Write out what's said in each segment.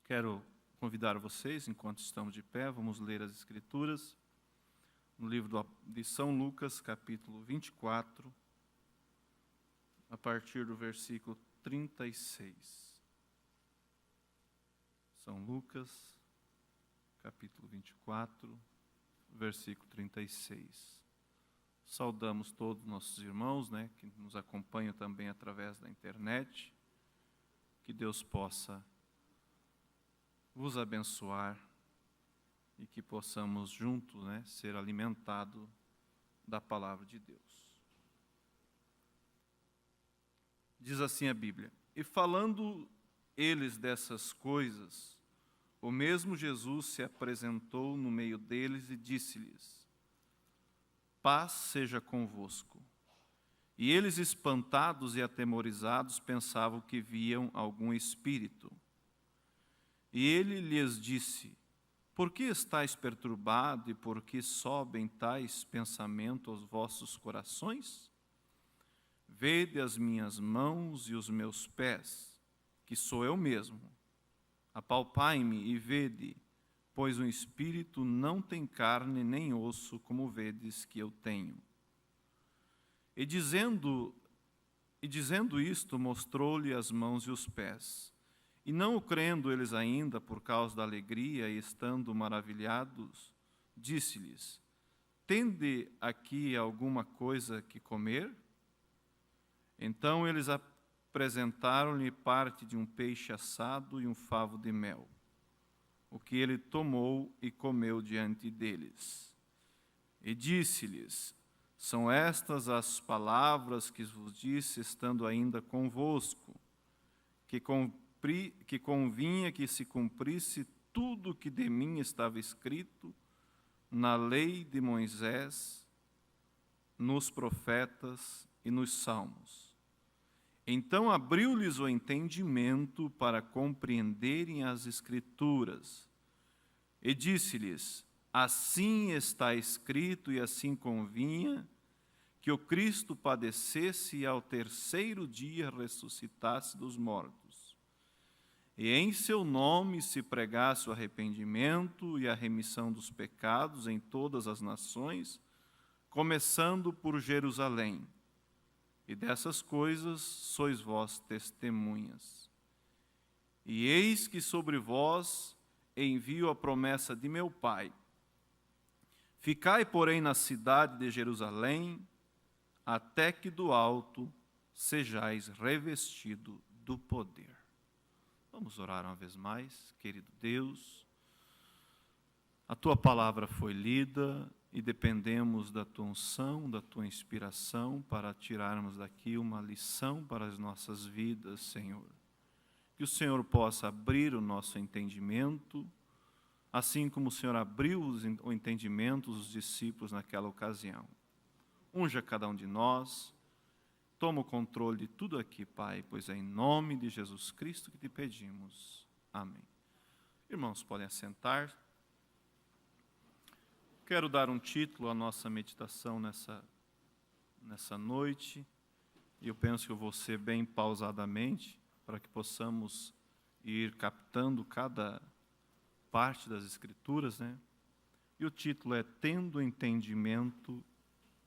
Quero convidar vocês, enquanto estamos de pé, vamos ler as Escrituras no livro de São Lucas, capítulo 24, a partir do versículo 36. São Lucas, capítulo 24, versículo 36. Saudamos todos os nossos irmãos, que nos acompanham também através da internet. Que Deus possa vos abençoar e que possamos juntos, ser alimentados da palavra de Deus. Diz assim a Bíblia: E falando eles dessas coisas, o mesmo Jesus se apresentou no meio deles e disse-lhes: Paz seja convosco. E eles, espantados e atemorizados, pensavam que viam algum espírito. E ele lhes disse: Por que estáis perturbados e por que sobem tais pensamentos aos vossos corações? Vede as minhas mãos e os meus pés, que sou eu mesmo. Apalpai-me e vede, pois um espírito não tem carne nem osso, como vedes que eu tenho. E dizendo isto, mostrou-lhe as mãos e os pés. E não o crendo eles ainda, por causa da alegria, e estando maravilhados, disse-lhes: Tende aqui alguma coisa que comer? Então eles apresentaram-lhe parte de um peixe assado e um favo de mel, o que ele tomou e comeu diante deles. E disse-lhes: São estas as palavras que vos disse, estando ainda convosco, que convinha que se cumprisse tudo o que de mim estava escrito na lei de Moisés, nos profetas e nos salmos. Então abriu-lhes o entendimento para compreenderem as Escrituras. E disse-lhes: Assim está escrito e assim convinha que o Cristo padecesse e ao terceiro dia ressuscitasse dos mortos. E em seu nome se pregasse o arrependimento e a remissão dos pecados em todas as nações, começando por Jerusalém. E dessas coisas sois vós testemunhas. E eis que sobre vós envio a promessa de meu Pai. Ficai, porém, na cidade de Jerusalém, até que do alto sejais revestido do poder. Vamos orar uma vez mais, querido Deus. A Tua palavra foi lida e dependemos da Tua unção, da Tua inspiração para tirarmos daqui uma lição para as nossas vidas, Senhor. Que o Senhor possa abrir o nosso entendimento, assim como o Senhor abriu o entendimento dos discípulos naquela ocasião. Unja cada um de nós. Toma o controle de tudo aqui, Pai, pois é em nome de Jesus Cristo que te pedimos. Amém. Irmãos, podem assentar. Quero dar um título à nossa meditação nessa noite, e eu penso que eu vou ser bem pausadamente, para que possamos ir captando cada parte das Escrituras, E o título é Tendo Entendimento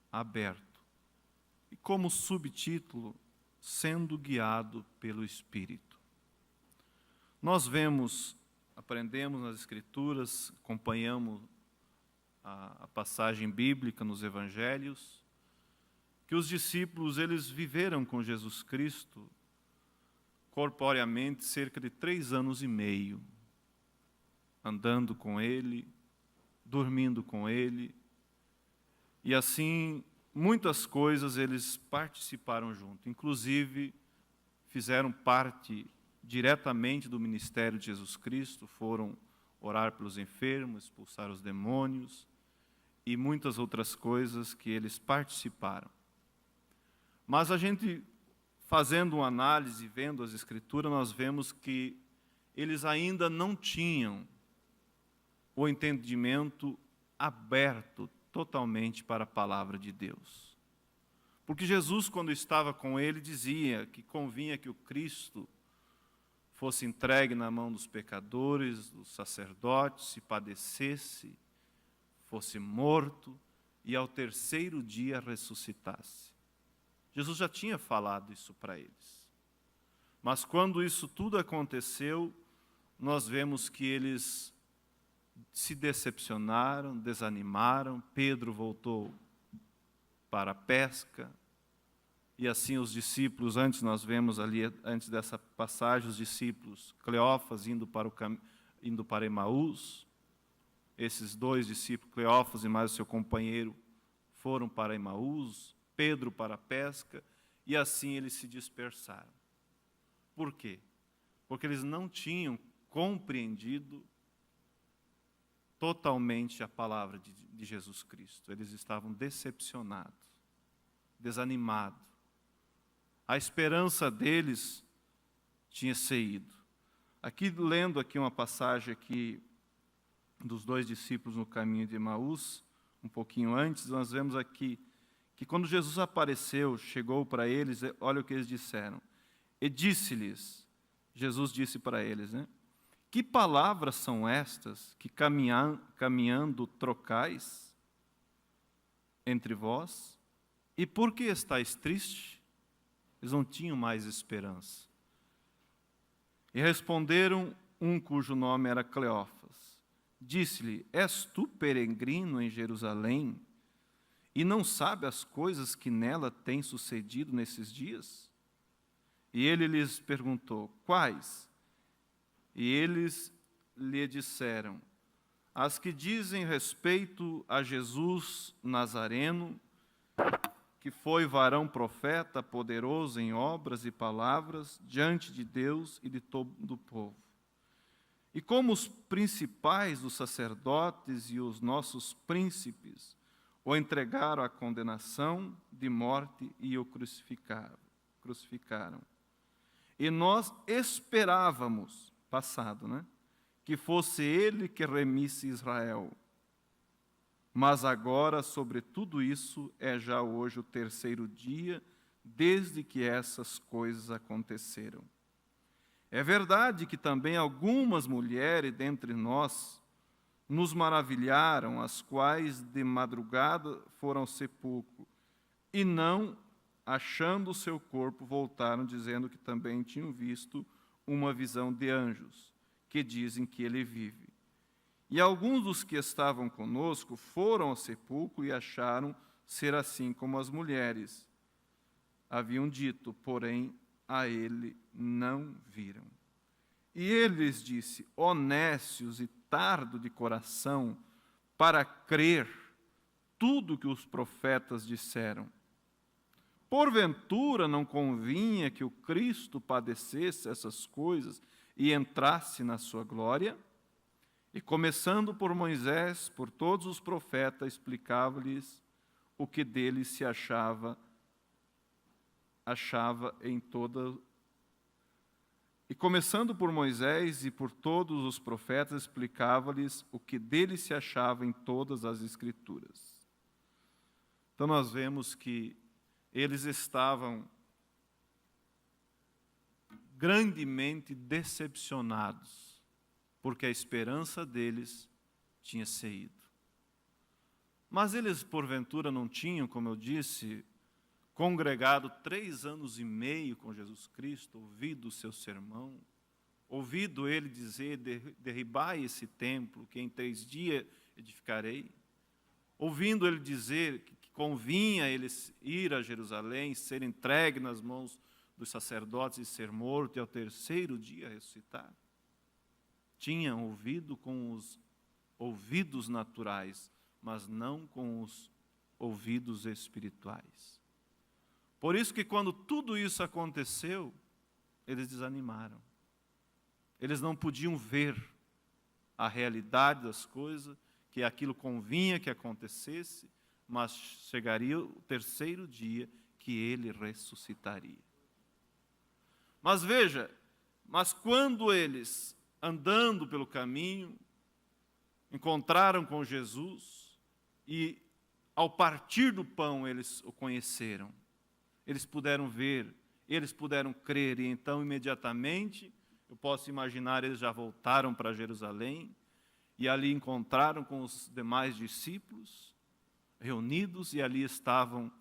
Aberto. E como subtítulo, Sendo Guiado pelo Espírito. Nós aprendemos nas Escrituras, acompanhamos a passagem bíblica nos Evangelhos, que os discípulos, eles viveram com Jesus Cristo, corporeamente, cerca de 3 anos e meio, andando com Ele, dormindo com Ele, e assim muitas coisas eles participaram junto, inclusive fizeram parte diretamente do ministério de Jesus Cristo, foram orar pelos enfermos, expulsar os demônios e muitas outras coisas que eles participaram. Mas a gente, fazendo uma análise, vendo as Escrituras, nós vemos que eles ainda não tinham o entendimento aberto totalmente para a palavra de Deus. Porque Jesus, quando estava com ele, dizia que convinha que o Cristo fosse entregue na mão dos pecadores, dos sacerdotes, se padecesse, fosse morto e ao terceiro dia ressuscitasse. Jesus já tinha falado isso para eles. Mas quando isso tudo aconteceu, nós vemos que eles se decepcionaram, desanimaram. Pedro voltou para a pesca. E assim os discípulos, antes nós vemos ali, antes dessa passagem, os discípulos, Cleófas indo para Emaús. Esses dois discípulos, Cleófas e mais o seu companheiro, foram para Emaús, Pedro para a pesca, e assim eles se dispersaram. Por quê? Porque eles não tinham compreendido totalmente a palavra de Jesus Cristo. Eles estavam decepcionados, desanimados. A esperança deles tinha saído. Aqui, lendo aqui uma passagem aqui dos dois discípulos no caminho de Emaús, um pouquinho antes, nós vemos aqui que quando Jesus apareceu, chegou para eles, olha o que eles disseram. E disse-lhes, Jesus disse para eles, né? Que palavras são estas que caminhando trocais entre vós? E por que estáis tristes? Eles não tinham mais esperança. E responderam um cujo nome era Cleófas. Disse-lhe, és tu peregrino em Jerusalém e não sabe as coisas que nela têm sucedido nesses dias? E ele lhes perguntou, quais? E eles lhe disseram, as que dizem respeito a Jesus Nazareno, que foi varão profeta, poderoso em obras e palavras, diante de Deus e de todo o povo. E como os principais dos sacerdotes e os nossos príncipes o entregaram à condenação de morte e o crucificaram. E nós esperávamos, passado, né? Que fosse ele que remisse Israel. Mas agora, sobre tudo isso, é já hoje o terceiro dia, desde que essas coisas aconteceram. É verdade que também algumas mulheres dentre nós nos maravilharam, as quais de madrugada foram ao sepulcro, e não, achando o seu corpo, voltaram, dizendo que também tinham visto uma visão de anjos, que dizem que ele vive. E alguns dos que estavam conosco foram ao sepulcro e acharam ser assim como as mulheres haviam dito, porém a ele não viram. E ele lhes disse, ó nécios e tardo de coração, para crer tudo que os profetas disseram. Porventura não convinha que o Cristo padecesse essas coisas e entrasse na sua glória? E começando por Moisés, por todos os profetas, explicava-lhes o que dele se achava em toda. E começando por Moisés e por todos os profetas, explicava-lhes o que dele se achava em todas as Escrituras. Então nós vemos que eles estavam grandemente decepcionados, porque a esperança deles tinha saído. Mas eles, porventura, não tinham, como eu disse, congregado 3 anos e meio com Jesus Cristo, ouvido o seu sermão, ouvido ele dizer, derribai esse templo, que em 3 dias edificarei, ouvindo ele dizer que convinha eles ir a Jerusalém, ser entregue nas mãos dos sacerdotes e ser morto, e ao terceiro dia ressuscitar. Tinham ouvido com os ouvidos naturais, mas não com os ouvidos espirituais. Por isso que quando tudo isso aconteceu, eles desanimaram. Eles não podiam ver a realidade das coisas, que aquilo convinha que acontecesse, mas chegaria o terceiro dia que ele ressuscitaria. Mas veja, quando eles, andando pelo caminho, encontraram com Jesus e, ao partir do pão, eles o conheceram. Eles puderam ver, eles puderam crer, e então, imediatamente, Eu posso imaginar, eles já voltaram para Jerusalém e ali encontraram com os demais discípulos reunidos e ali estavam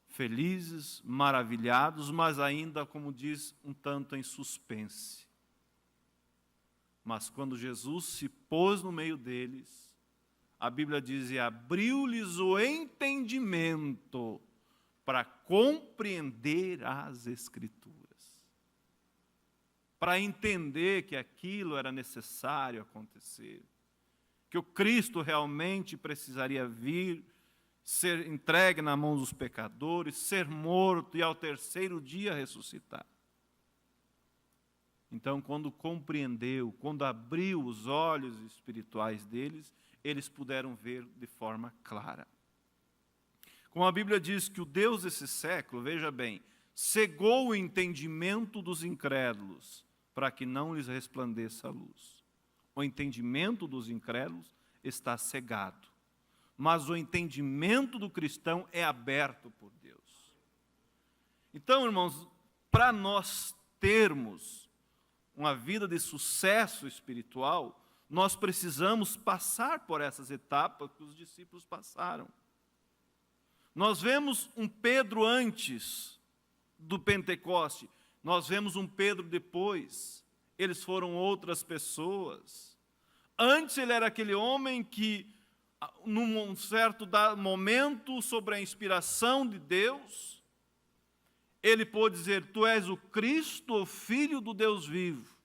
felizes, maravilhados, mas ainda, como diz, um tanto em suspense. Mas quando Jesus se pôs no meio deles, a Bíblia diz, e abriu-lhes o entendimento para compreender as Escrituras, para entender que aquilo era necessário acontecer, que o Cristo realmente precisaria vir, ser entregue na mão dos pecadores, ser morto e ao terceiro dia ressuscitar. Então, quando compreendeu, quando abriu os olhos espirituais deles, eles puderam ver de forma clara. Como a Bíblia diz que o Deus desse século, veja bem, cegou o entendimento dos incrédulos, para que não lhes resplandeça a luz. O entendimento dos incrédulos está cegado, mas o entendimento do cristão é aberto por Deus. Então, irmãos, para nós termos uma vida de sucesso espiritual, nós precisamos passar por essas etapas que os discípulos passaram. Nós vemos um Pedro antes do Pentecoste, nós vemos um Pedro depois, eles foram outras pessoas. Antes ele era aquele homem que, num certo momento, sobre a inspiração de Deus, ele pôde dizer, tu és o Cristo, o Filho do Deus vivo.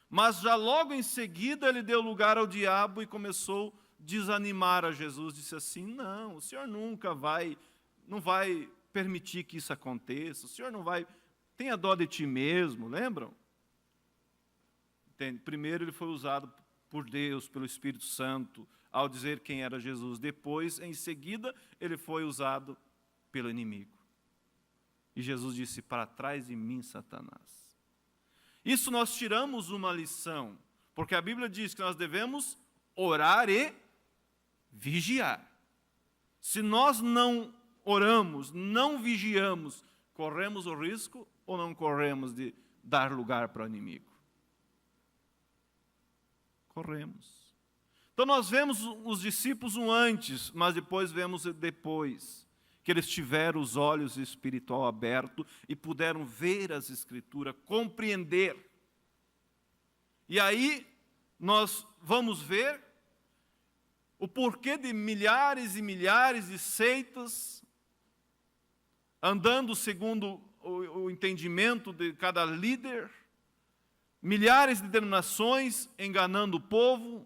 Mas já logo em seguida ele deu lugar ao diabo e começou a desanimar a Jesus. Disse assim, não, o Senhor nunca não vai permitir que isso aconteça. O Senhor não vai, tenha dó de ti mesmo, lembram? Entende? Primeiro ele foi usado por Deus, pelo Espírito Santo, ao dizer quem era Jesus. Depois, em seguida, ele foi usado pelo inimigo. E Jesus disse, para trás de mim, Satanás. Isso nós tiramos uma lição, porque a Bíblia diz que nós devemos orar e vigiar. Se nós não oramos, não vigiamos, corremos o risco ou não corremos de dar lugar para o inimigo? Corremos. Então nós vemos os discípulos um antes, mas depois vemos o depois, que eles tiveram os olhos espiritual abertos e puderam ver as Escrituras, compreender. E aí nós vamos ver o porquê de milhares e milhares de seitas andando segundo o entendimento de cada líder, milhares de denominações enganando o povo,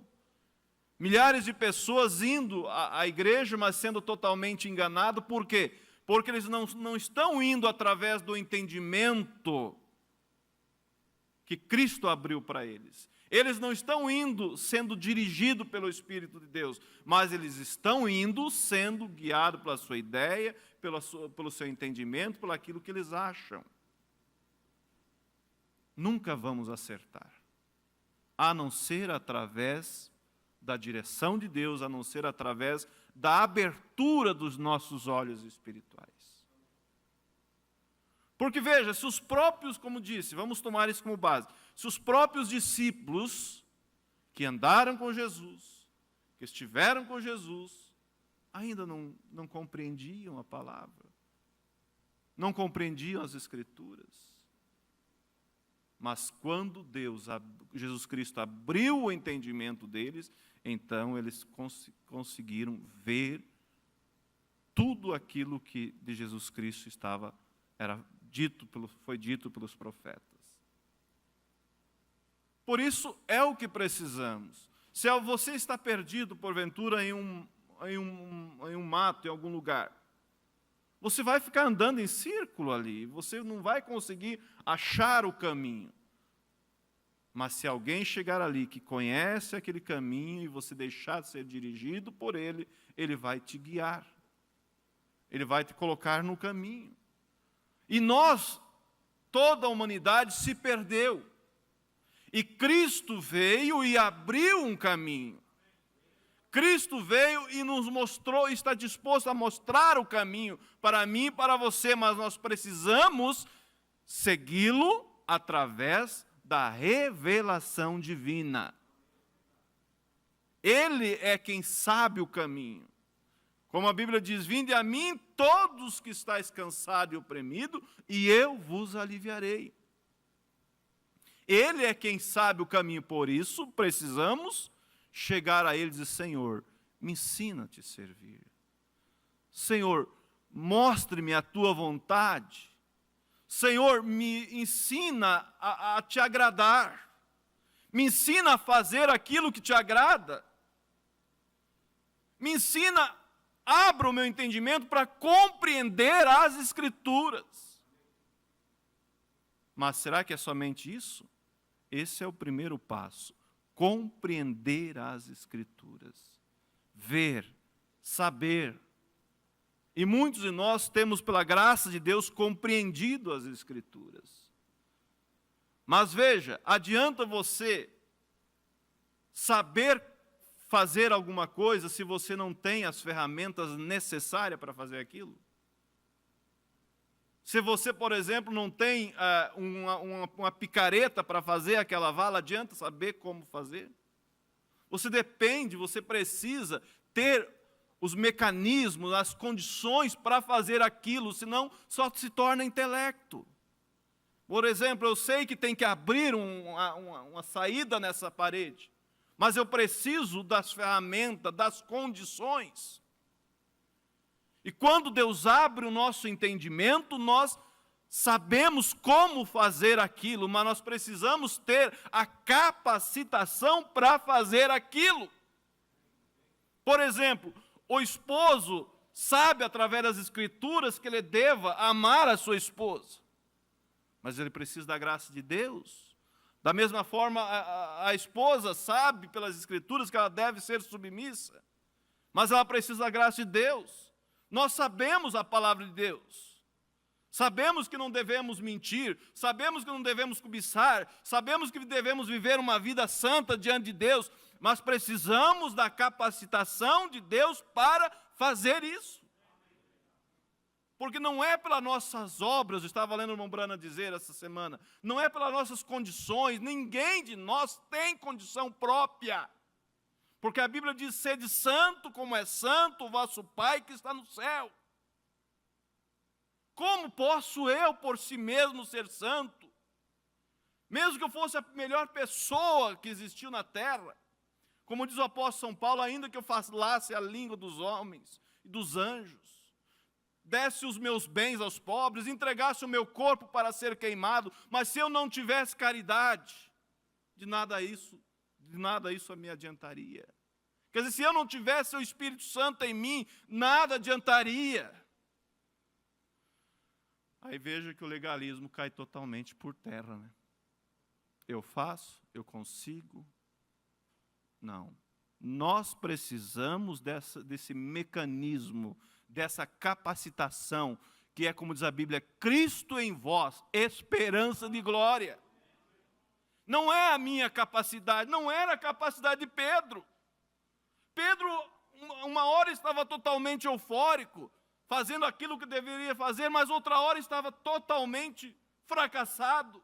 milhares de pessoas indo à igreja, mas sendo totalmente enganados. Por quê? Porque eles não estão indo através do entendimento que Cristo abriu para eles. Eles não estão indo sendo dirigidos pelo Espírito de Deus, mas eles estão indo sendo guiados pela sua ideia, pelo seu entendimento, por aquilo que eles acham. Nunca vamos acertar, a não ser através da direção de Deus, a não ser através da abertura dos nossos olhos espirituais. Porque veja, se os próprios, como disse, vamos tomar isso como base, se os próprios discípulos que andaram com Jesus, que estiveram com Jesus, ainda não compreendiam a palavra, não compreendiam as Escrituras, mas quando Jesus Cristo abriu o entendimento deles, então eles conseguiram ver tudo aquilo que de Jesus Cristo foi dito pelos profetas. Por isso é o que precisamos. Se você está perdido, porventura, em um mato, em algum lugar, você vai ficar andando em círculo ali, você não vai conseguir achar o caminho. Mas se alguém chegar ali que conhece aquele caminho e você deixar de ser dirigido por ele, ele vai te guiar. Ele vai te colocar no caminho. E nós, toda a humanidade se perdeu. E Cristo veio e abriu um caminho. Cristo veio e nos mostrou, está disposto a mostrar o caminho para mim e para você, mas nós precisamos segui-lo através da revelação divina. Ele é quem sabe o caminho. Como a Bíblia diz, vinde a mim todos que estáis cansados e oprimidos, e eu vos aliviarei. Ele é quem sabe o caminho, por isso precisamos chegar a Ele e dizer, Senhor, me ensina a te servir. Senhor, mostre-me a tua vontade. Senhor, me ensina a te agradar. Me ensina a fazer aquilo que te agrada. Me ensina, abra o meu entendimento para compreender as Escrituras. Mas será que é somente isso? Esse é o primeiro passo. Compreender as Escrituras. Ver, saber. E muitos de nós temos, pela graça de Deus, compreendido as Escrituras. Mas veja, adianta você saber fazer alguma coisa se você não tem as ferramentas necessárias para fazer aquilo? Se você, por exemplo, não tem uma picareta para fazer aquela vala, adianta saber como fazer? Você precisa ter os mecanismos, as condições para fazer aquilo, senão só se torna intelecto. Por exemplo, eu sei que tem que abrir uma saída nessa parede, mas eu preciso das ferramentas, das condições. E quando Deus abre o nosso entendimento, nós sabemos como fazer aquilo, mas nós precisamos ter a capacitação para fazer aquilo. Por exemplo, o esposo sabe através das Escrituras que ele deva amar a sua esposa, mas ele precisa da graça de Deus. Da mesma forma, a esposa sabe pelas Escrituras que ela deve ser submissa, mas ela precisa da graça de Deus. Nós sabemos a palavra de Deus, sabemos que não devemos mentir, sabemos que não devemos cobiçar, sabemos que devemos viver uma vida santa diante de Deus, mas precisamos da capacitação de Deus para fazer isso. Porque não é pelas nossas obras, eu estava lendo o irmão Brana dizer essa semana, não é pelas nossas condições, ninguém de nós tem condição própria. Porque a Bíblia diz, sede santo como é santo o vosso Pai que está no céu. Como posso eu por si mesmo ser santo? Mesmo que eu fosse a melhor pessoa que existiu na terra, como diz o apóstolo São Paulo, ainda que eu falasse a língua dos homens e dos anjos, desse os meus bens aos pobres, entregasse o meu corpo para ser queimado, mas se eu não tivesse caridade, de nada isso me adiantaria. Quer dizer, se eu não tivesse o Espírito Santo em mim, nada adiantaria. Aí veja que o legalismo cai totalmente por terra, né? Eu faço, eu consigo. Não. Nós precisamos desse mecanismo, dessa capacitação, que é, como diz a Bíblia, Cristo em vós, esperança de glória. Não é a minha capacidade, não era a capacidade de Pedro. Pedro, uma hora estava totalmente eufórico, fazendo aquilo que deveria fazer, mas outra hora estava totalmente fracassado,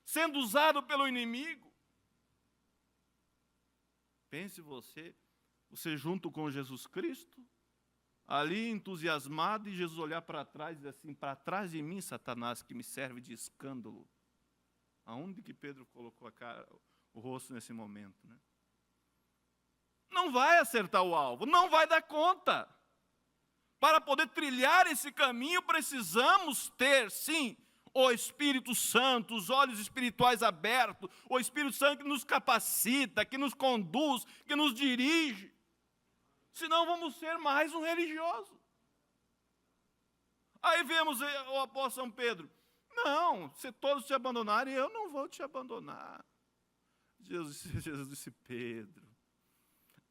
sendo usado pelo inimigo. Pense você junto com Jesus Cristo, ali entusiasmado, e Jesus olhar para trás e dizer assim, para trás de mim, Satanás, que me serve de escândalo. Aonde que Pedro colocou o rosto nesse momento, né? Não vai acertar o alvo, não vai dar conta. Para poder trilhar esse caminho, precisamos ter, sim, o Espírito Santo, os olhos espirituais abertos, o Espírito Santo que nos capacita, que nos conduz, que nos dirige. Senão vamos ser mais um religioso. Aí vemos o apóstolo São Pedro. Não, se todos te abandonarem, eu não vou te abandonar. Jesus disse, Pedro,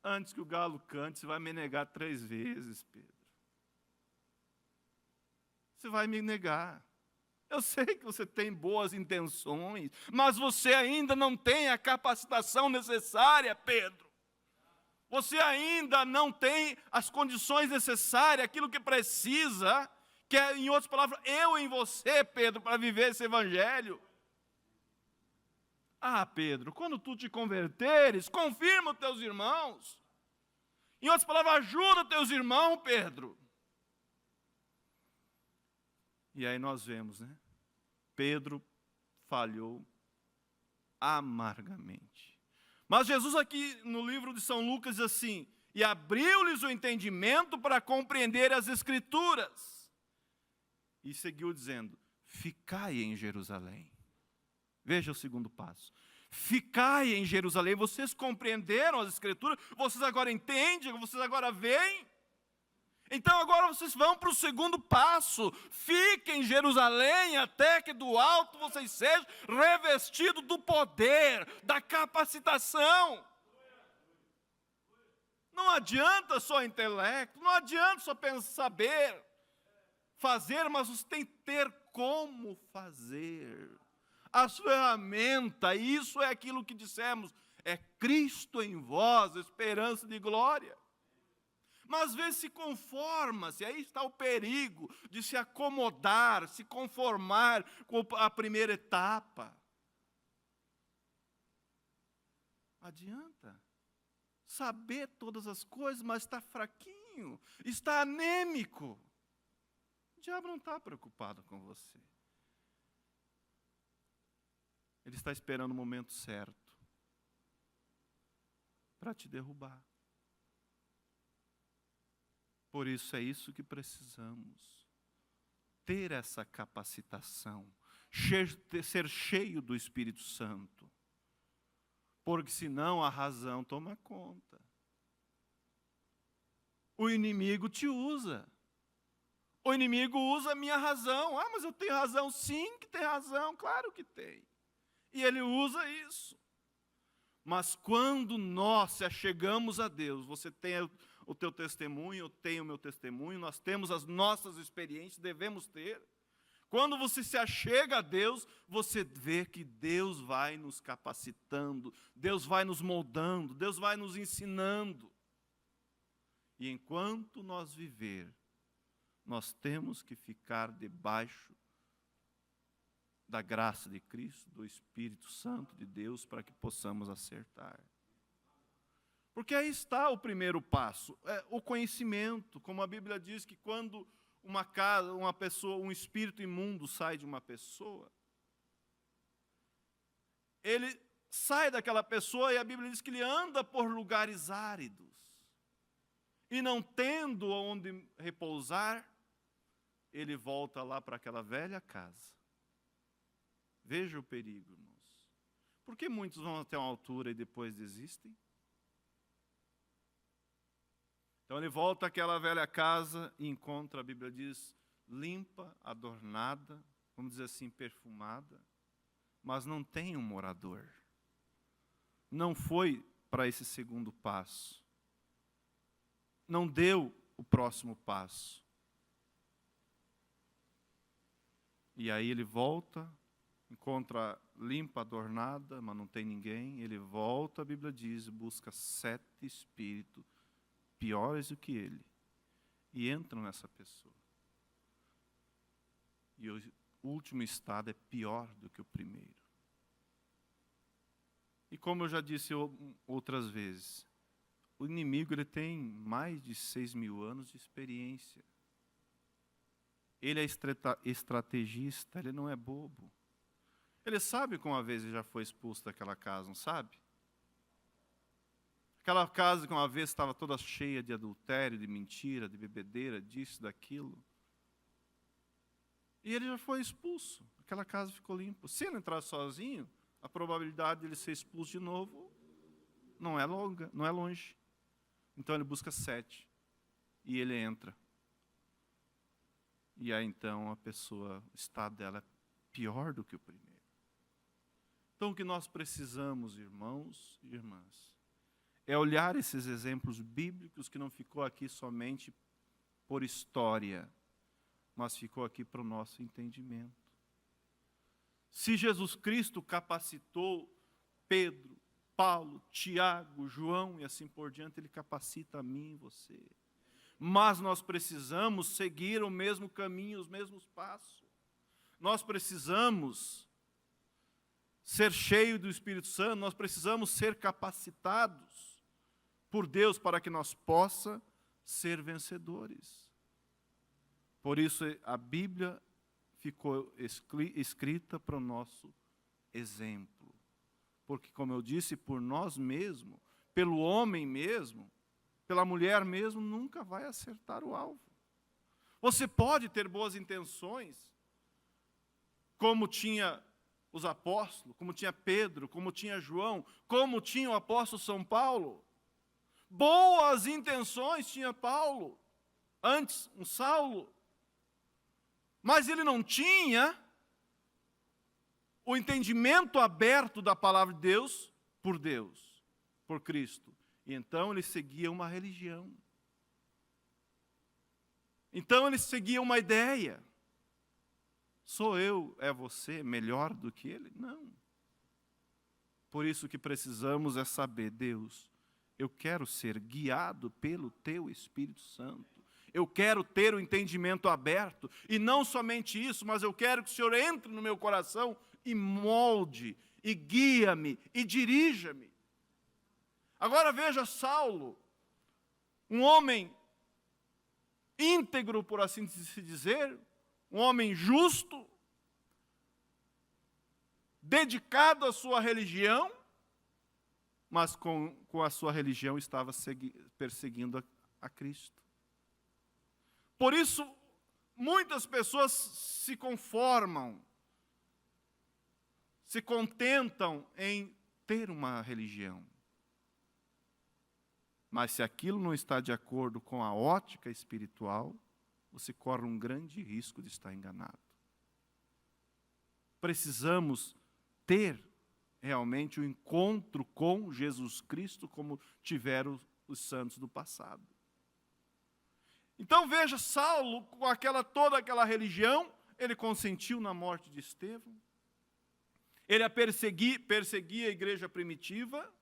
antes que o galo cante, você vai me negar 3 vezes, Pedro. Você vai me negar. Eu sei que você tem boas intenções, mas você ainda não tem a capacitação necessária, Pedro. Você ainda não tem as condições necessárias, aquilo que precisa, que é, em outras palavras, eu em você, Pedro, para viver esse evangelho. Ah, Pedro, quando tu te converteres, confirma os teus irmãos. Em outras palavras, ajuda teus irmãos, Pedro. E aí nós vemos, né? Pedro falhou amargamente. Mas Jesus aqui no livro de São Lucas diz assim: e abriu-lhes o entendimento para compreender as Escrituras. E seguiu dizendo: ficai em Jerusalém. Veja o segundo passo. Ficai em Jerusalém. Vocês compreenderam as Escrituras? Vocês agora entendem? Vocês agora veem? Então agora vocês vão para o segundo passo. Fiquem em Jerusalém até que do alto vocês sejam revestidos do poder, da capacitação. Não adianta só intelecto, não adianta só saber fazer, mas você tem que ter como fazer. As ferramentas, isso é aquilo que dissemos, é Cristo em vós, esperança de glória. Mas às vezes se conforma-se, aí está o perigo de se acomodar, se conformar com a primeira etapa. Adianta saber todas as coisas, mas está fraquinho, está anêmico. O diabo não está preocupado com você. Ele está esperando o momento certo para te derrubar. Por isso é isso que precisamos. Ter essa capacitação, ser cheio do Espírito Santo. Porque senão a razão toma conta. O inimigo te usa. O inimigo usa a minha razão. Ah, mas eu tenho razão. Sim que tem razão, claro que tem. E ele usa isso. Mas quando nós se achegamos a Deus, você tem o teu testemunho, eu tenho o meu testemunho, nós temos as nossas experiências, devemos ter. Quando você se achega a Deus, você vê que Deus vai nos capacitando, Deus vai nos moldando, Deus vai nos ensinando. E enquanto nós viver, nós temos que ficar debaixo da graça de Cristo, do Espírito Santo de Deus, para que possamos acertar. Porque aí está o primeiro passo, o conhecimento. Como a Bíblia diz que quando uma pessoa, um espírito imundo sai de uma pessoa, ele sai daquela pessoa e a Bíblia diz que ele anda por lugares áridos. E não tendo onde repousar, ele volta lá para aquela velha casa. Veja o perigo, irmãos. Por que muitos vão até uma altura e depois desistem? Então ele volta àquela velha casa e encontra, a Bíblia diz, limpa, adornada, vamos dizer assim, perfumada, mas não tem um morador. Não foi para esse segundo passo. Não deu o próximo passo. E aí ele volta, encontra limpa, adornada, mas não tem ninguém. Ele volta, a Bíblia diz, busca 7 espíritos piores do que ele, e entram nessa pessoa. E o último estado é pior do que o primeiro. E como eu já disse outras vezes, o inimigo ele tem mais de 6.000 anos de experiência. Ele é estrategista, ele não é bobo. Ele sabe que uma vez ele já foi expulso daquela casa, não sabe? Aquela casa que uma vez estava toda cheia de adultério, de mentira, de bebedeira, disso, daquilo. E ele já foi expulso. Aquela casa ficou limpa. Se ele entrar sozinho, a probabilidade de ele ser expulso de novo não é longa, não é longe. Então ele busca 7. E ele entra. E aí então a pessoa, o estado dela é pior do que o primeiro. Então o que nós precisamos, irmãos e irmãs, é olhar esses exemplos bíblicos que não ficou aqui somente por história, mas ficou aqui para o nosso entendimento. Se Jesus Cristo capacitou Pedro, Paulo, Tiago, João e assim por diante, Ele capacita a mim e você. Mas nós precisamos seguir o mesmo caminho, os mesmos passos. Nós precisamos ser cheio do Espírito Santo, nós precisamos ser capacitados por Deus para que nós possamos ser vencedores. Por isso a Bíblia ficou escrita para o nosso exemplo. Porque, como eu disse, por nós mesmos, pelo homem mesmo, pela mulher mesmo, nunca vai acertar o alvo. Você pode ter boas intenções, como tinha os apóstolos, como tinha Pedro, como tinha João, como tinha o apóstolo São Paulo. Boas intenções tinha Paulo, antes um Saulo, mas ele não tinha o entendimento aberto da palavra de Deus, por Cristo. E então ele seguia uma religião. Então ele seguia uma ideia. Sou eu, é você, melhor do que ele? Não. Por isso que precisamos é saber, Deus, eu quero ser guiado pelo Teu Espírito Santo. Eu quero ter o entendimento aberto. E não somente isso, mas eu quero que o Senhor entre no meu coração e molde, e guia-me, e dirija-me. Agora veja Saulo, um homem íntegro, por assim se dizer, um homem justo, dedicado à sua religião, mas com a sua religião estava perseguindo a Cristo. Por isso, muitas pessoas se conformam, se contentam em ter uma religião. Mas se aquilo não está de acordo com a ótica espiritual, você corre um grande risco de estar enganado. Precisamos ter realmente o encontro com Jesus Cristo, como tiveram os santos do passado. Então veja, Saulo, com toda aquela religião, ele consentiu na morte de Estevão. Ele perseguia a igreja primitiva,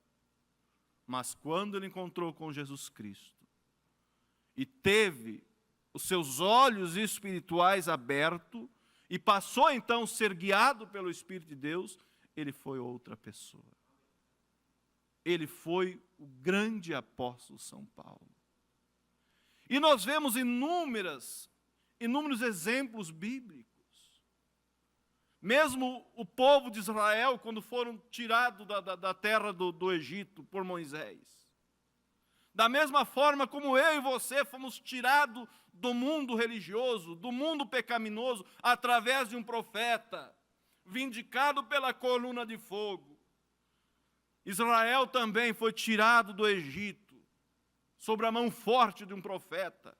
mas quando ele encontrou com Jesus Cristo e teve os seus olhos espirituais abertos e passou então a ser guiado pelo Espírito de Deus, ele foi outra pessoa. Ele foi o grande apóstolo São Paulo. E nós vemos inúmeros exemplos bíblicos. Mesmo o povo de Israel, quando foram tirados da terra do Egito por Moisés. Da mesma forma como eu e você fomos tirados do mundo religioso, do mundo pecaminoso, através de um profeta, vindicado pela coluna de fogo. Israel também foi tirado do Egito, sob a mão forte de um profeta,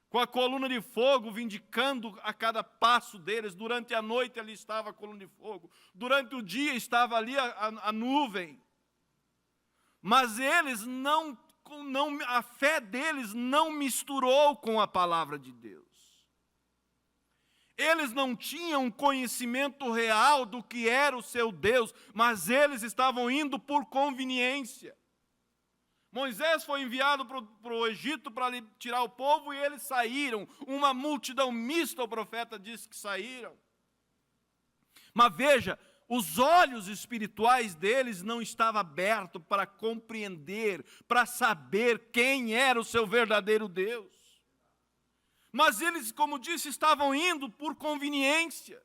com a coluna de fogo vindicando a cada passo deles. Durante a noite ali estava a coluna de fogo, durante o dia estava ali a nuvem. Mas eles a fé deles não misturou com a palavra de Deus. Eles não tinham conhecimento real do que era o seu Deus, mas eles estavam indo por conveniência. Moisés foi enviado para o Egito para tirar o povo e eles saíram. Uma multidão mista, o profeta disse que saíram. Mas veja, os olhos espirituais deles não estavam abertos para compreender, para saber quem era o seu verdadeiro Deus. Mas eles, como disse, estavam indo por conveniência.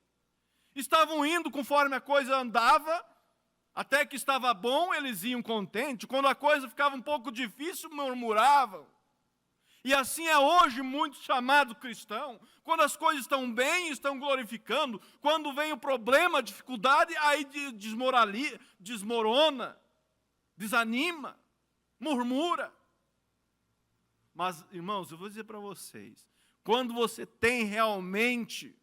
Estavam indo conforme a coisa andava. Até que estava bom, eles iam contentes. Quando a coisa ficava um pouco difícil, murmuravam. E assim é hoje muitos chamados cristãos. Quando as coisas estão bem, estão glorificando. Quando vem o problema, a dificuldade, aí desmorona, desanima, murmura. Mas, irmãos, eu vou dizer para vocês, quando você tem realmente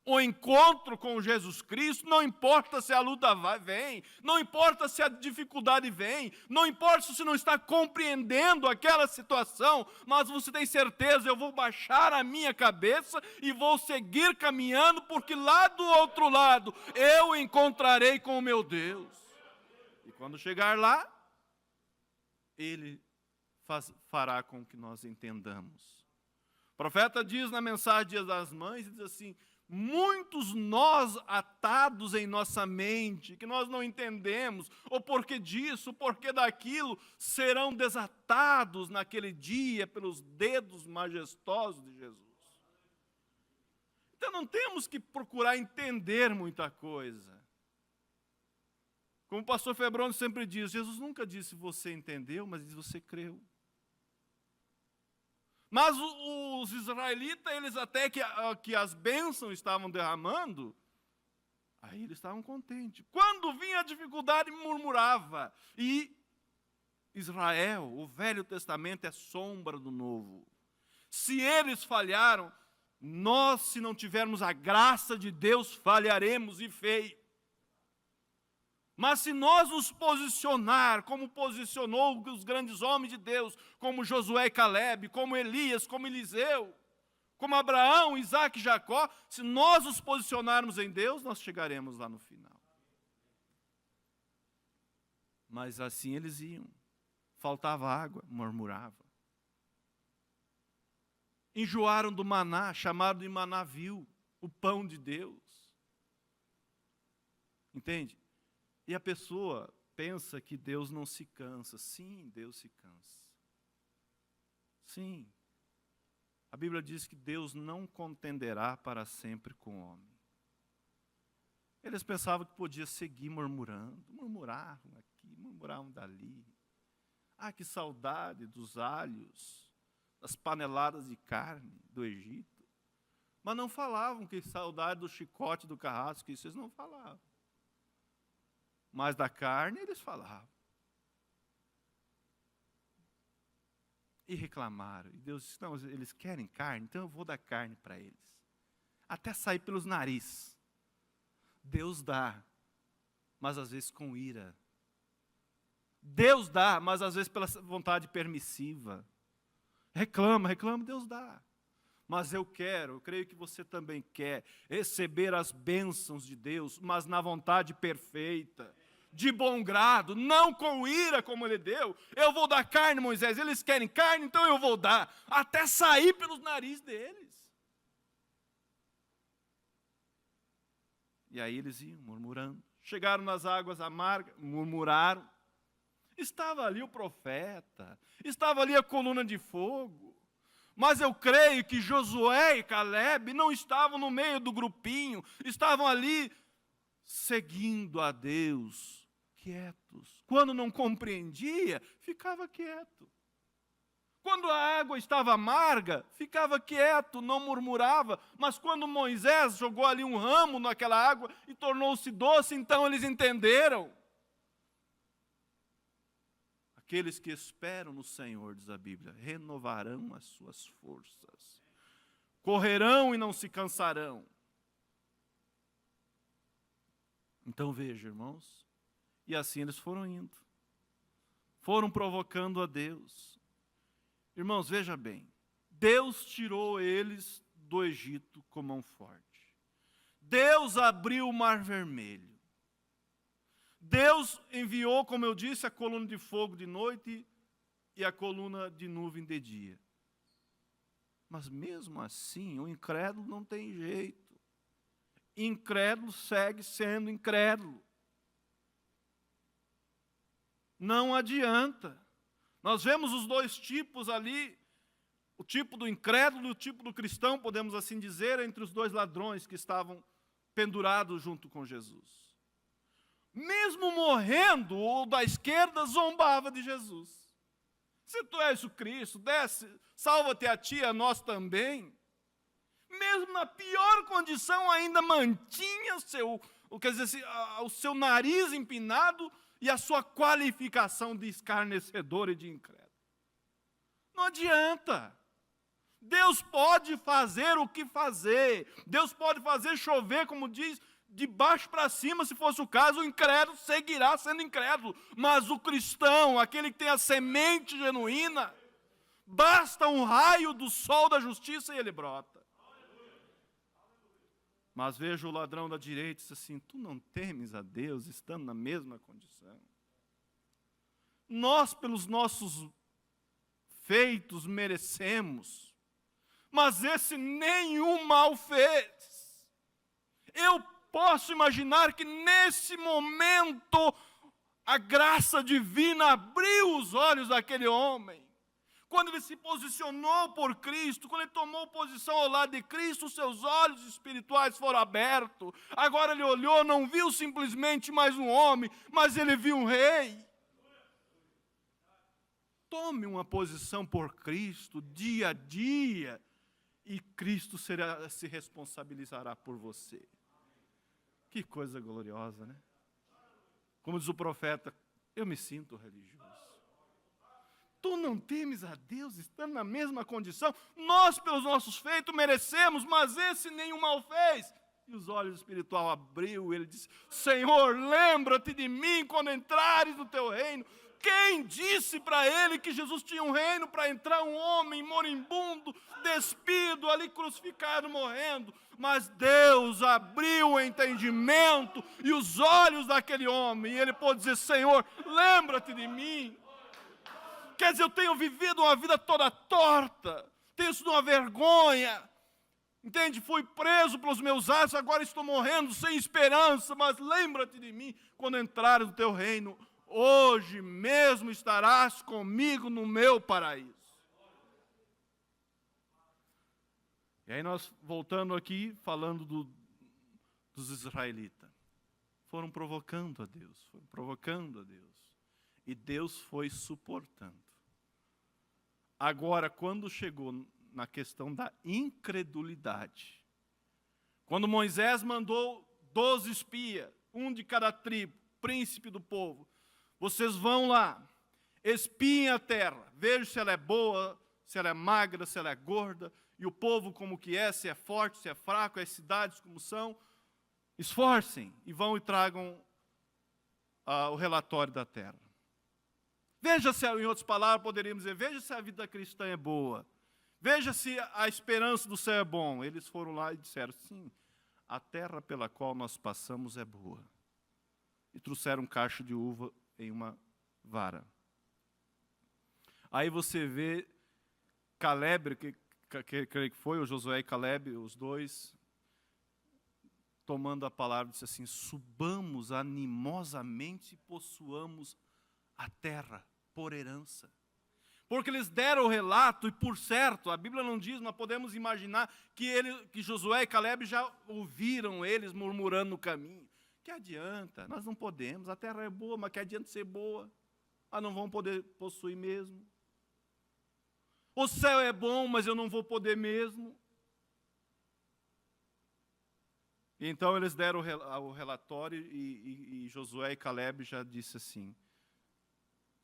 o encontro com Jesus Cristo, não importa se a luta vem, não importa se a dificuldade vem, não importa se você não está compreendendo aquela situação, mas você tem certeza, eu vou baixar a minha cabeça e vou seguir caminhando, porque lá do outro lado eu encontrarei com o meu Deus. E quando chegar lá, Ele fará com que nós entendamos. O profeta diz na mensagem Dia das Mães, diz assim: muitos nós atados em nossa mente, que nós não entendemos, o porquê disso, o porquê daquilo, serão desatados naquele dia pelos dedos majestosos de Jesus. Então não temos que procurar entender muita coisa. Como o pastor Febrônio sempre diz, Jesus nunca disse você entendeu, mas disse você creu. Mas os israelitas, eles até que as bênçãos estavam derramando, aí eles estavam contentes. Quando vinha a dificuldade, murmurava. E Israel, o Velho Testamento é sombra do Novo. Se eles falharam, nós, se não tivermos a graça de Deus, falharemos e feio. Mas se nós nos posicionar, como posicionou os grandes homens de Deus, como Josué e Caleb, como Elias, como Eliseu, como Abraão, Isaac e Jacó, se nós nos posicionarmos em Deus, nós chegaremos lá no final. Mas assim eles iam. Faltava água, murmurava. Enjoaram do maná, chamaram de maná vil, o pão de Deus. Entende? E a pessoa pensa que Deus não se cansa. Sim, Deus se cansa. Sim. A Bíblia diz que Deus não contenderá para sempre com o homem. Eles pensavam que podia seguir murmurando. Murmuravam aqui, murmuravam dali. Ah, que saudade dos alhos, das paneladas de carne do Egito. Mas não falavam que saudade do chicote do carrasco, isso eles não falavam. Mas da carne eles falavam. E reclamaram. E Deus disse, não, eles querem carne, então eu vou dar carne para eles. Até sair pelos narizes. Deus dá, mas às vezes com ira. Deus dá, mas às vezes pela vontade permissiva. Reclama, Deus dá. Mas eu creio que você também quer receber as bênçãos de Deus, mas na vontade perfeita, de bom grado, não com ira como ele deu. Eu vou dar carne, Moisés, eles querem carne, então eu vou dar, até sair pelos narizes deles. E aí eles iam murmurando. Chegaram nas águas amargas, murmuraram. Estava ali o profeta, estava ali a coluna de fogo. Mas eu creio que Josué e Caleb não estavam no meio do grupinho, estavam ali seguindo a Deus, quietos. Quando não compreendia, ficava quieto. Quando a água estava amarga, ficava quieto, não murmurava. Mas quando Moisés jogou ali um ramo naquela água e tornou-se doce, então eles entenderam. Aqueles que esperam no Senhor, diz a Bíblia, renovarão as suas forças. Correrão e não se cansarão. Então veja, irmãos, e assim eles foram indo. Foram provocando a Deus. Irmãos, veja bem, Deus tirou eles do Egito com mão forte. Deus abriu o Mar Vermelho. Deus enviou, como eu disse, a coluna de fogo de noite e a coluna de nuvem de dia. Mas mesmo assim, o incrédulo não tem jeito. Incrédulo segue sendo incrédulo. Não adianta. Nós vemos os dois tipos ali, o tipo do incrédulo e o tipo do cristão, podemos assim dizer, entre os dois ladrões que estavam pendurados junto com Jesus. Mesmo morrendo, o da esquerda zombava de Jesus. Se tu és o Cristo, desce, salva-te a ti, a nós também. Mesmo na pior condição, ainda mantinha o seu nariz empinado e a sua qualificação de escarnecedor e de incrédulo. Não adianta. Deus pode fazer o que fazer. Deus pode fazer chover, como diz, de baixo para cima, se fosse o caso, o incrédulo seguirá sendo incrédulo. Mas o cristão, aquele que tem a semente genuína, basta um raio do sol da justiça e ele brota. Mas veja o ladrão da direita e diz assim, tu não temes a Deus, estando na mesma condição? Nós, pelos nossos feitos, merecemos, mas esse nenhum mal fez. Eu posso imaginar que nesse momento a graça divina abriu os olhos daquele homem. Quando ele se posicionou por Cristo, quando ele tomou posição ao lado de Cristo, seus olhos espirituais foram abertos. Agora ele olhou, não viu simplesmente mais um homem, mas ele viu um rei. Tome uma posição por Cristo, dia a dia, e Cristo se responsabilizará por você. Que coisa gloriosa, né? Como diz o profeta, eu me sinto religioso. Tu não temes a Deus, estando na mesma condição? Nós, pelos nossos feitos, merecemos, mas esse nenhum mal fez. E os olhos espirituais abriu, ele disse, Senhor, lembra-te de mim quando entrares no teu reino. Quem disse para ele que Jesus tinha um reino para entrar um homem moribundo, despido, ali crucificado, morrendo? Mas Deus abriu o entendimento e os olhos daquele homem, e ele pôde dizer, Senhor, lembra-te de mim. Quer dizer, eu tenho vivido uma vida toda torta, tenho sido uma vergonha, entende? Fui preso pelos meus atos, agora estou morrendo sem esperança, mas lembra-te de mim quando entrares no teu reino. Hoje mesmo estarás comigo no meu paraíso. E aí nós, voltando aqui, falando dos israelitas. Foram provocando a Deus, E Deus foi suportando. Agora, quando chegou na questão da incredulidade, quando Moisés mandou 12 espias, um de cada tribo, príncipe do povo, vocês vão lá, espiem a terra, vejam se ela é boa, se ela é magra, se ela é gorda, e o povo como que é, se é forte, se é fraco, as cidades como são. Esforcem e vão e tragam o relatório da terra. Veja se, em outras palavras, poderíamos dizer, veja se a vida cristã é boa. Veja se a esperança do céu é bom. Eles foram lá e disseram, sim, a terra pela qual nós passamos é boa. E trouxeram um cacho de uva em uma vara. Aí você vê Caleb, que creio que foi, o Josué e Caleb, os dois, tomando a palavra, disse assim, subamos animosamente e possuamos a terra por herança. Porque eles deram o relato, e por certo, a Bíblia não diz, mas podemos imaginar que Josué e Caleb já ouviram eles murmurando no caminho. Que adianta? Nós não podemos, a terra é boa, mas que adianta ser boa? Não vamos poder possuir mesmo. O céu é bom, mas eu não vou poder mesmo. Então eles deram o relatório e Josué e Caleb já disse assim,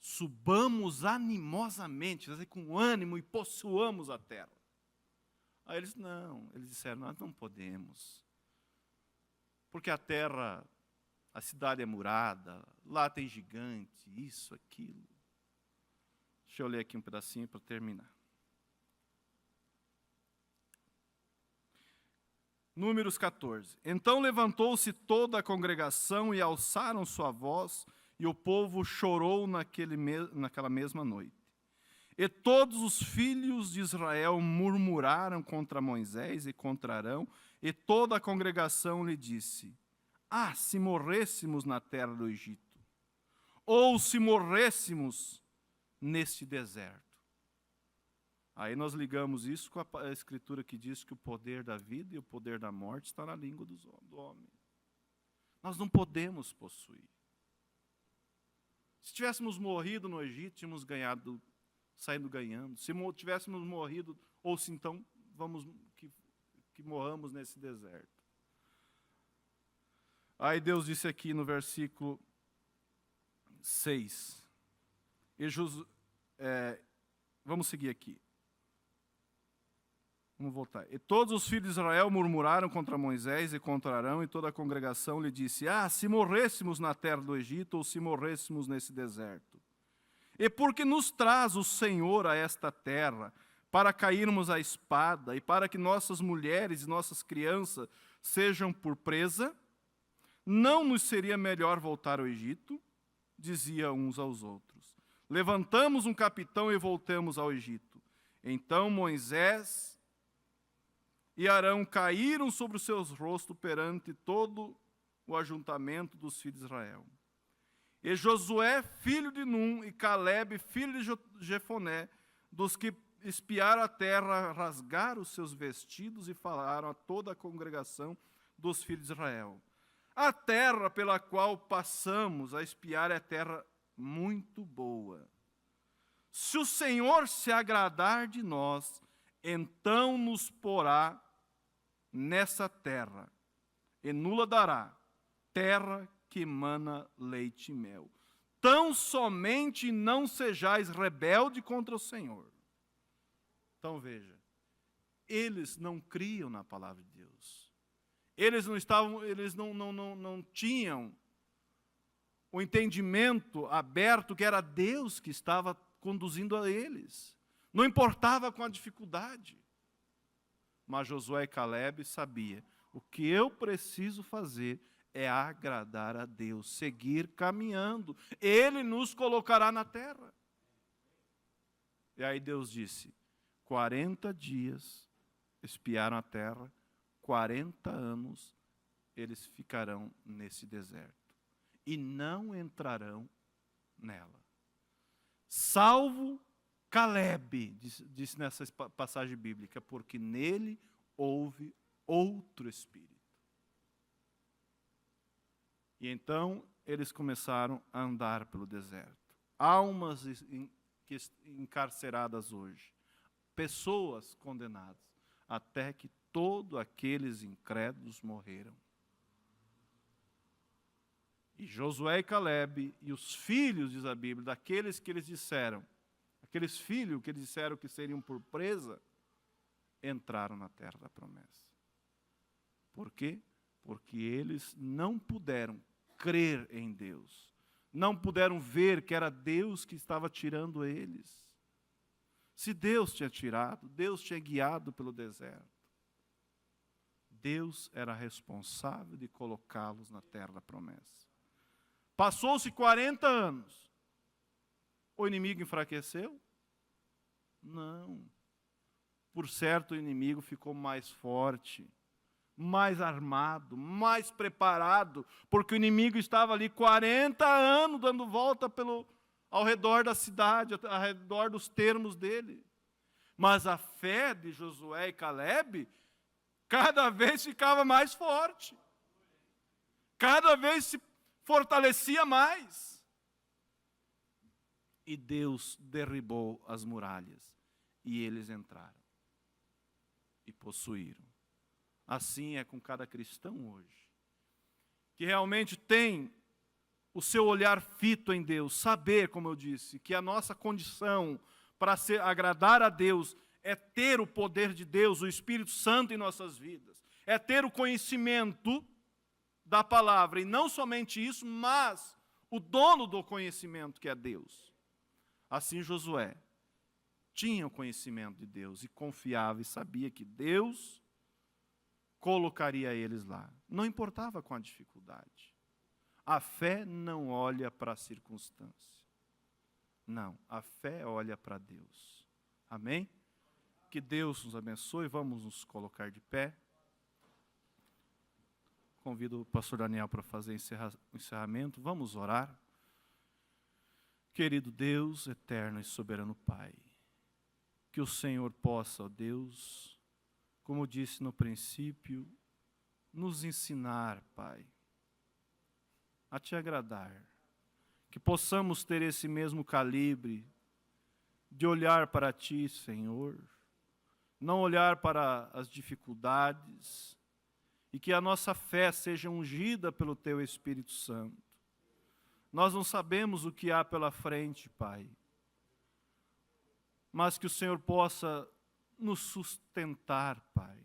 subamos animosamente, com ânimo e possuamos a terra. Aí eles disseram, nós não podemos. Porque a terra, a cidade é murada, lá tem gigante, isso, aquilo. Deixa eu ler aqui um pedacinho para terminar. Números 14. Então levantou-se toda a congregação e alçaram sua voz, e o povo chorou naquela mesma noite. E todos os filhos de Israel murmuraram contra Moisés e contra Arão, e toda a congregação lhe disse, se morrêssemos na terra do Egito, ou se morrêssemos neste deserto. Aí nós ligamos isso com a escritura que diz que o poder da vida e o poder da morte está na língua do homem. Nós não podemos possuir. Se tivéssemos morrido no Egito, tínhamos saindo ganhando. Se tivéssemos morrido, ou se então, vamos que morramos nesse deserto. Aí Deus disse aqui no versículo 6. Vamos seguir aqui. Vamos voltar. E todos os filhos de Israel murmuraram contra Moisés e contra Arão, e toda a congregação lhe disse, se morrêssemos na terra do Egito, ou se morrêssemos nesse deserto. E porque nos traz o Senhor a esta terra, para cairmos à espada, e para que nossas mulheres e nossas crianças sejam por presa, não nos seria melhor voltar ao Egito? Dizia uns aos outros. Levantamos um capitão e voltamos ao Egito. Então Moisés e Arão caíram sobre os seus rostos perante todo o ajuntamento dos filhos de Israel. E Josué, filho de Num, e Calebe, filho de Jefoné, dos que espiaram a terra, rasgaram os seus vestidos e falaram a toda a congregação dos filhos de Israel: a terra pela qual passamos a espiar é terra muito boa. Se o Senhor se agradar de nós, então nos porá nessa terra, e nula dará, terra que emana leite e mel. Tão somente não sejais rebelde contra o Senhor. Então veja, eles não criam na palavra de Deus. Eles não tinham o entendimento aberto que era Deus que estava conduzindo a eles. Não importava com a dificuldade. Mas Josué e Calebe sabiam: o que eu preciso fazer é agradar a Deus, seguir caminhando. Ele nos colocará na terra. E aí Deus disse: 40 dias espiaram a terra, 40 anos eles ficarão nesse deserto e não entrarão nela. Salvo Calebe, disse nessa passagem bíblica, porque nele houve outro espírito. E então eles começaram a andar pelo deserto. Almas encarceradas hoje, pessoas condenadas, até que todos aqueles incrédulos morreram. E Josué e Calebe e os filhos, diz a Bíblia, daqueles que eles disseram, aqueles filhos que eles disseram que seriam por presa, entraram na terra da promessa. Por quê? Porque eles não puderam crer em Deus. Não puderam ver que era Deus que estava tirando eles. Se Deus tinha tirado, Deus tinha guiado pelo deserto. Deus era responsável de colocá-los na terra da promessa. Passou-se 40 anos. O inimigo enfraqueceu? Não. Por certo, o inimigo ficou mais forte, mais armado, mais preparado, porque o inimigo estava ali 40 anos dando volta ao redor da cidade, ao redor dos termos dele. Mas a fé de Josué e Calebe cada vez ficava mais forte, cada vez se fortalecia mais. E Deus derribou as muralhas e eles entraram e possuíram. Assim é com cada cristão hoje, que realmente tem o seu olhar fito em Deus, saber, como eu disse, que a nossa condição para agradar a Deus é ter o poder de Deus, o Espírito Santo em nossas vidas, é ter o conhecimento da palavra, e não somente isso, mas o dono do conhecimento, que é Deus. Assim Josué tinha o conhecimento de Deus e confiava e sabia que Deus colocaria eles lá. Não importava com a dificuldade. A fé não olha para a circunstância. Não, a fé olha para Deus. Amém? Que Deus nos abençoe. Vamos nos colocar de pé. Convido o pastor Daniel para fazer o encerramento. Vamos orar. Querido Deus, eterno e soberano Pai, que o Senhor possa, ó Deus, como disse no princípio, nos ensinar, Pai, a Te agradar. Que possamos ter esse mesmo calibre de olhar para Ti, Senhor, não olhar para as dificuldades, e que a nossa fé seja ungida pelo Teu Espírito Santo. Nós não sabemos o que há pela frente, Pai, mas que o Senhor possa nos sustentar, Pai.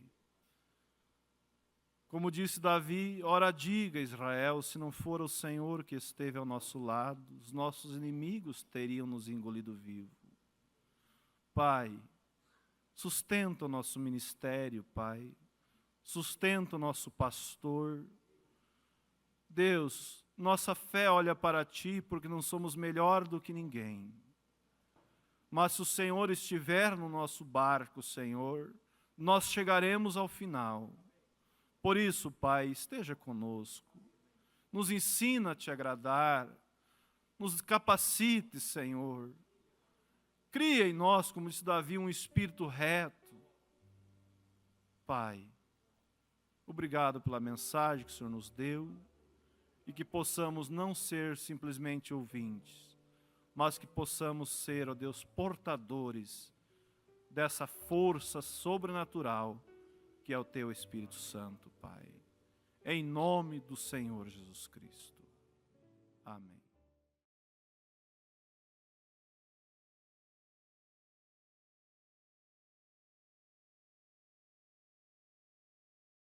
Como disse Davi, ora diga, Israel, se não for o Senhor que esteve ao nosso lado, os nossos inimigos teriam nos engolido vivo. Pai, sustenta o nosso ministério, Pai, sustenta o nosso pastor. Deus, nossa fé olha para Ti, porque não somos melhor do que ninguém. Mas se o Senhor estiver no nosso barco, Senhor, nós chegaremos ao final. Por isso, Pai, esteja conosco. Nos ensina a te agradar. Nos capacite, Senhor. Cria em nós, como disse Davi, um espírito reto. Pai, obrigado pela mensagem que o Senhor nos deu e que possamos não ser simplesmente ouvintes, mas que possamos ser, ó Deus, portadores dessa força sobrenatural que é o Teu Espírito Santo, Pai. Em nome do Senhor Jesus Cristo. Amém.